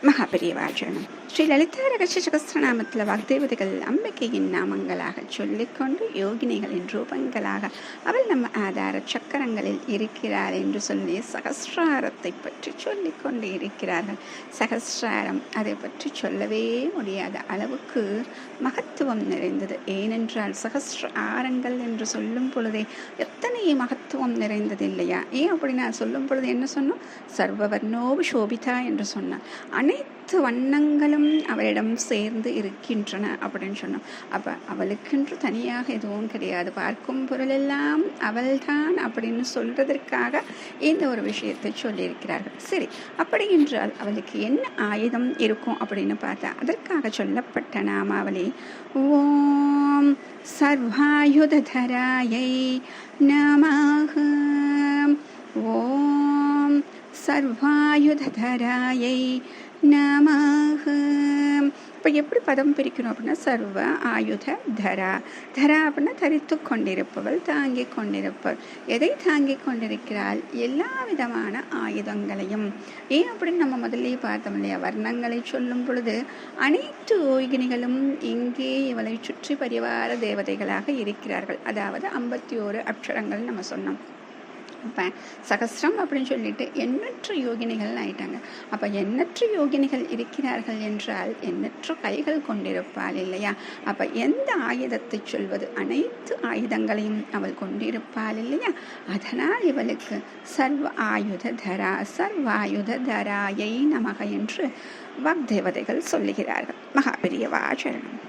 மகாபெரியவாச்சரணம். ஸ்ரீ லலிதா ரகசிய சகஸ்திரநாமத்தில் வாக்தேவதைகள் அம்பிகையின் நாமங்களாக சொல்லிக்கொண்டு யோகினிகளின் ரூபங்களாக அவள் நம்ம ஆதார சக்கரங்களில் இருக்கிறார் என்று சொல்லி சகஸ்ராரத்தை பற்றி சொல்லிக்கொண்டு இருக்கிறார்கள். சகஸ்ராரம் அதை பற்றி சொல்லவே முடியாத அளவுக்கு மகத்துவம் நிறைந்தது. ஏனென்றால் சகஸ்ர ஆரங்கள் என்று சொல்லும் பொழுதே எத்தனை மகத்துவம் நிறைந்தது இல்லையா? ஏன் அப்படி நான் சொல்லும் பொழுது என்ன சொன்னோம்? சர்வவர்ணோபு சோபிதா என்று சொன்னார். அனைத்து வண்ணங்களும் அவளிடம் சேர்ந்து இருக்கின்றன அப்படின்னு சொன்னோம். அப்போ அவளுக்கென்று தனியாக எதுவும் கிடையாது. பார்க்கும் பொருளெல்லாம் அவள்தான் அப்படின்னு சொல்றதற்காக இந்த ஒரு விஷயத்தை சொல்லியிருக்கிறார்கள். சரி, அப்படி என்றால் அவளுக்கு என்ன ஆயுதம் இருக்கும் அப்படின்னு பார்த்தா அதற்காக சொல்லப்பட்ட நாமாவளி ஓம் சர்வாயுதராயை நமஹ. ஓம் சர்வாயுதராயை நமஹ. இப்போ எப்படி பதம் பிரிக்கணும் அப்படின்னா சர்வ ஆயுத தரா. தரா அப்படின்னா தரித்து கொண்டிருப்பவள், தாங்கி கொண்டிருப்பவள். எதை தாங்கி கொண்டிருக்கிறாள்? எல்லா விதமான ஆயுதங்களையும். ஏன் அப்படின்னு நம்ம முதல்ல பார்த்தோம் இல்லையா? வர்ணங்களை சொல்லும் பொழுது அனைத்து யோகினிகளும் இங்கே இவளை சுற்றி பரிவார தேவதைகளாக இருக்கிறார்கள். அதாவது 51 அக்ஷரங்கள் நம்ம சொன்னோம். அப்போ சகஸ்ரம் அப்படின்னு சொல்லிட்டு எண்ணற்ற யோகினிகள் ஆயிட்டாங்க. அப்போ எண்ணற்ற யோகினிகள் இருக்கிறார்கள் என்றால் எண்ணற்ற கைகள் கொண்டிருப்பாள் இல்லையா? அப்போ எந்த ஆயுதத்தை சொல்வது? அனைத்து ஆயுதங்களையும் அவள் கொண்டிருப்பாள் இல்லையா? அதனால் இவளுக்கு சர்வ ஆயுத தரா, சர்வாயுத தராயை நமக என்று வாக்தேவதைகள் சொல்லுகிறார்கள். மகாபெரியவாச்சரணம்.